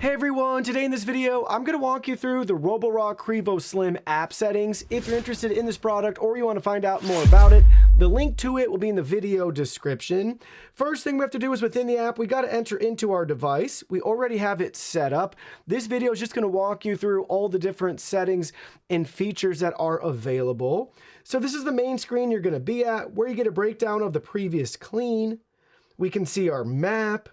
Hey everyone, today in this video, I'm going to walk you through the Roborock Qrevo Slim app settings. If you're interested in this product or you want to find out more about it, the link to it will be in the video description. First thing we have to do is within the app, we got to enter into our device. We already have it set up. This video is just going to walk you through all the different settings and features that are available. So this is the main screen you're going to be at, where you get a breakdown of the previous clean. We can see our map.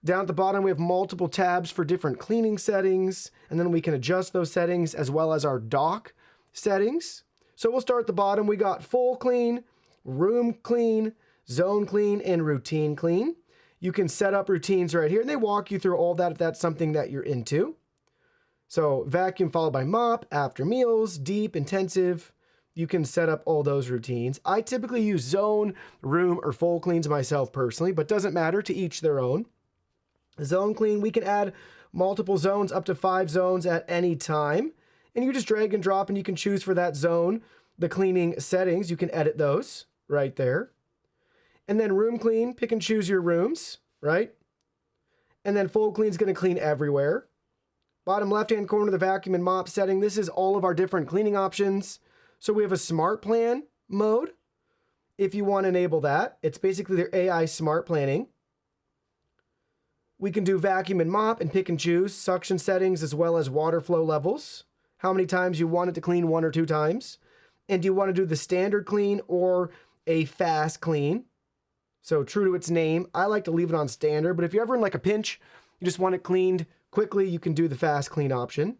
Down at the bottom, we have multiple tabs for different cleaning settings, and then we can adjust those settings as well as our dock settings. So we'll start at the bottom. We got full clean, room clean, zone clean, and routine clean. You can set up routines right here, and they walk you through all that if that's something that you're into. So vacuum followed by mop, after meals, deep, intensive. You can set up all those routines. I typically use zone, room, or full cleans myself personally, but doesn't matter, to each their own. Zone clean, we can add multiple zones, up to 5 zones at any time. And you just drag and drop and you can choose for that zone the cleaning settings. You can edit those right there. And then room clean, pick and choose your rooms, right? And then full clean is going to clean everywhere. Bottom left-hand corner, the vacuum and mop setting. This is all of our different cleaning options. So we have a smart plan mode. If you want to enable that, it's basically their AI smart planning. We can do vacuum and mop and pick and choose suction settings as well as water flow levels. How many times you want it to clean, 1 or 2 times. And do you want to do the standard clean or a fast clean? So true to its name, I like to leave it on standard, but if you're ever in like a pinch, you just want it cleaned quickly, you can do the fast clean option.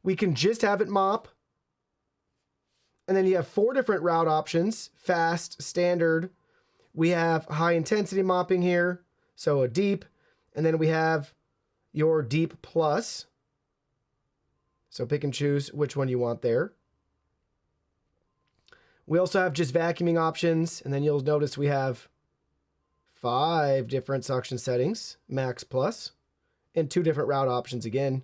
We can just have it mop. And then you have 4 different route options: fast, standard. We have high intensity mopping here, so a deep. And then we have your deep plus. So pick and choose which one you want there. We also have just vacuuming options. And then you'll notice we have 5 different suction settings, max plus, and 2 different route options again.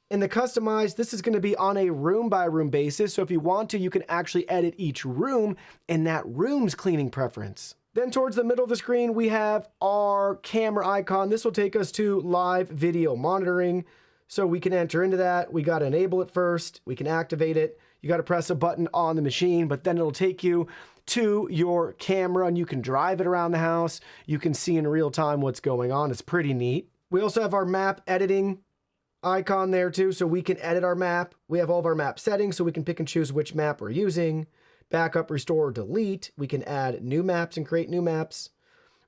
In the customized, this is going to be on a room by room basis. So if you want to, you can actually edit each room and that room's cleaning preference. Then towards the middle of the screen, we have our camera icon. This will take us to live video monitoring. So we can enter into that. We got to enable it first. We can activate it. You got to press a button on the machine, but then it'll take you to your camera and you can drive it around the house. You can see in real time what's going on. It's pretty neat. We also have our map editing icon there too, so we can edit our map. We have all of our map settings, so we can pick and choose which map we're using. Backup, restore, delete. We can add new maps and create new maps.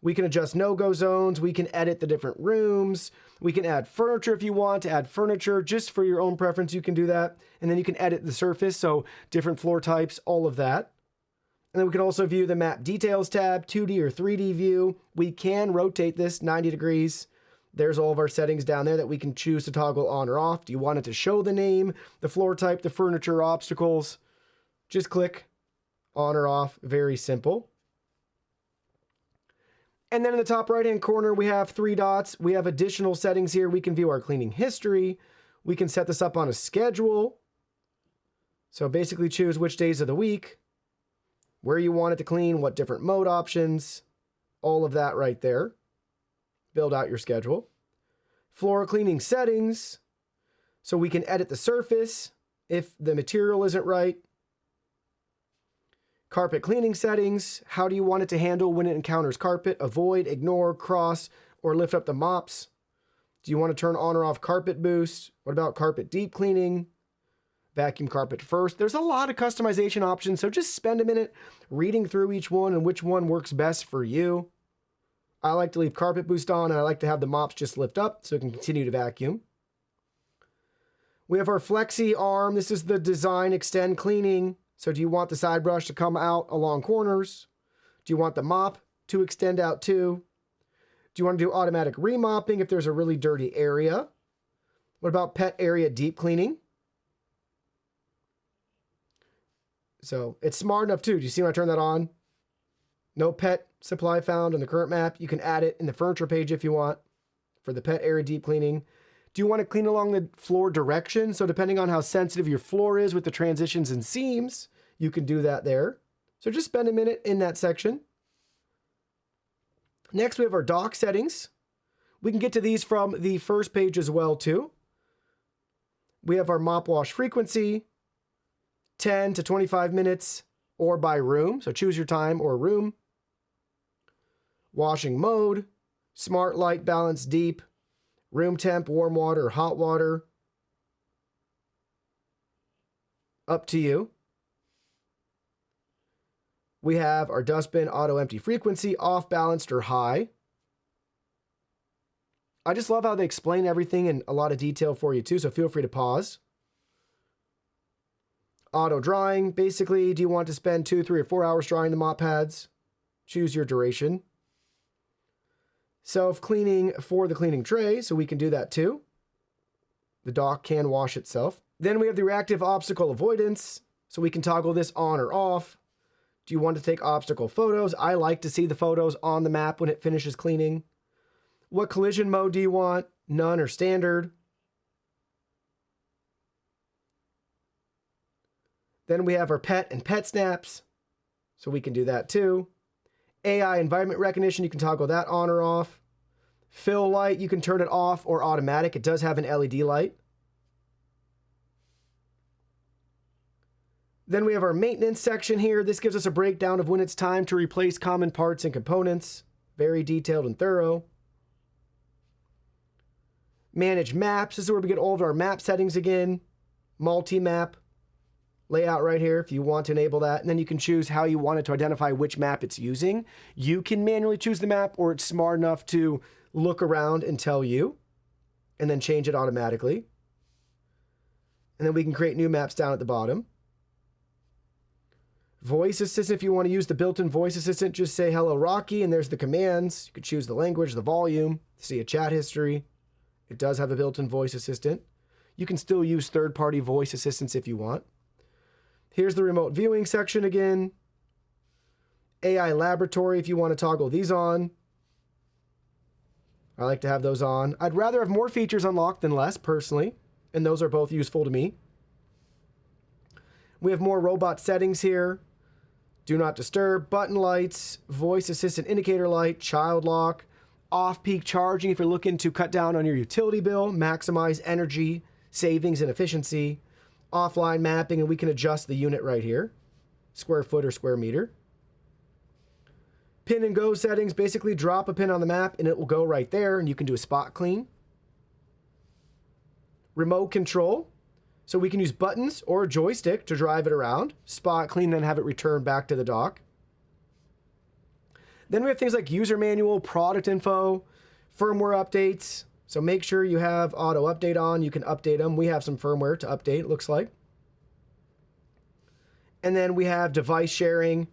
We can adjust no-go zones. We can edit the different rooms. We can add furniture if you want to add furniture just for your own preference. You can do that. And then you can edit the surface, so different floor types, all of that. And then we can also view the map details tab, 2D or 3D view. We can rotate this 90 degrees. There's all of our settings down there that we can choose to toggle on or off. Do you want it to show the name, the floor type, the furniture, obstacles? Just click on or off. Very simple. And then in the top right hand corner, we have 3 dots. We have additional settings here. We can view our cleaning history. We can set this up on a schedule. So basically choose which days of the week, where you want it to clean, what different mode options, all of that right there. Build out your schedule. Floor cleaning settings. So we can edit the surface if the material isn't right. Carpet cleaning settings. How do you want it to handle when it encounters carpet? Avoid, ignore, cross, or lift up the mops. Do you want to turn on or off carpet boost? What about carpet deep cleaning? Vacuum carpet first. There's a lot of customization options, so just spend a minute reading through each one and which one works best for you. I like to leave carpet boost on, and I like to have the mops just lift up so it can continue to vacuum. We have our flexi arm. This is the design extend cleaning. So do you want the side brush to come out along corners? Do you want the mop to extend out too? Do you want to do automatic remopping if there's a really dirty area? What about pet area deep cleaning? So it's smart enough too. Do you see when I turn that on? No pet supply found on the current map. You can add it in the furniture page if you want for the pet area deep cleaning. Do you want to clean along the floor direction? So depending on how sensitive your floor is with the transitions and seams, you can do that there. So just spend a minute in that section. Next, we have our dock settings. We can get to these from the first page as well too. We have our mop wash frequency, 10 to 25 minutes or by room. So choose your time or room. Washing mode, smart light balance deep, room temp, warm water, hot water. Up to you. We have our dustbin auto empty frequency, off, balanced, or high. I just love how they explain everything in a lot of detail for you too, so feel free to pause. Auto drying, basically, do you want to spend 2, 3, or 4 hours drying the mop pads? Choose your duration. Self-cleaning for the cleaning tray, so we can do that too. The dock can wash itself. Then we have the reactive obstacle avoidance, so we can toggle this on or off. Do you want to take obstacle photos? I like to see the photos on the map when it finishes cleaning. What collision mode do you want? None or standard? Then we have our pet and pet snaps, so we can do that too. AI environment recognition, you can toggle that on or off. Fill light, you can turn it off or automatic. It does have an LED light. Then we have our maintenance section here. This gives us a breakdown of when it's time to replace common parts and components. Very detailed and thorough. Manage maps. This is where we get all of our map settings again. Multi-map layout right here if you want to enable that. And then you can choose how you want it to identify which map it's using. You can manually choose the map, or it's smart enough to look around and tell you, and then change it automatically. And then we can create new maps down at the bottom. Voice assistant, if you want to use the built-in voice assistant, just say hello Rocky, and there's the commands. You could choose the language, the volume, see a chat history. It does have a built-in voice assistant. You can still use third-party voice assistants if you want. Here's the remote viewing section again. AI laboratory, if you want to toggle these on. I like to have those on. I'd rather have more features unlocked than less, personally, and those are both useful to me. We have more robot settings here. Do not disturb, button lights, voice assistant indicator light, child lock, off-peak charging if you're looking to cut down on your utility bill, maximize energy savings and efficiency, offline mapping, and we can adjust the unit right here, square foot or square meter. Pin and go settings, basically drop a pin on the map and it will go right there, and you can do a spot clean. Remote control, so we can use buttons or a joystick to drive it around, spot clean, then have it return back to the dock. Then we have things like user manual, product info, firmware updates. So make sure you have auto update on. You can update them. We have some firmware to update, it looks like. And then we have device sharing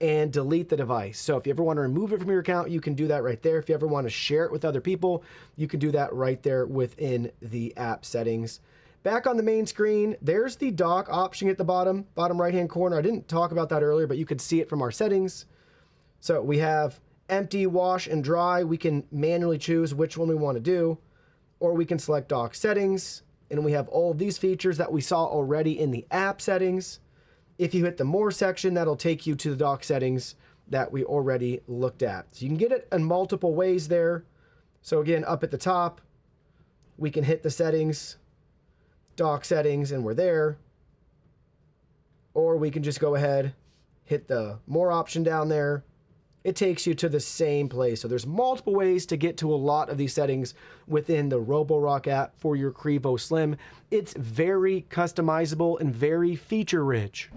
and delete the device. So if you ever want to remove it from your account, you can do that right there. If you ever want to share it with other people, you can do that right there within the app settings. Back on the main screen, there's the dock option at the bottom right-hand corner. I didn't talk about that earlier, but you could see it from our settings. So we have empty, wash, and dry. We can manually choose which one we want to do, or we can select dock settings, and we have all of these features that we saw already in the app settings. If you hit the more section, that'll take you to the dock settings that we already looked at. So you can get it in multiple ways there. So again, up at the top, we can hit the settings, dock settings, and we're there. Or we can just go ahead, hit the more option down there. It takes you to the same place. So there's multiple ways to get to a lot of these settings within the Roborock app for your Qrevo Slim. It's very customizable and very feature rich.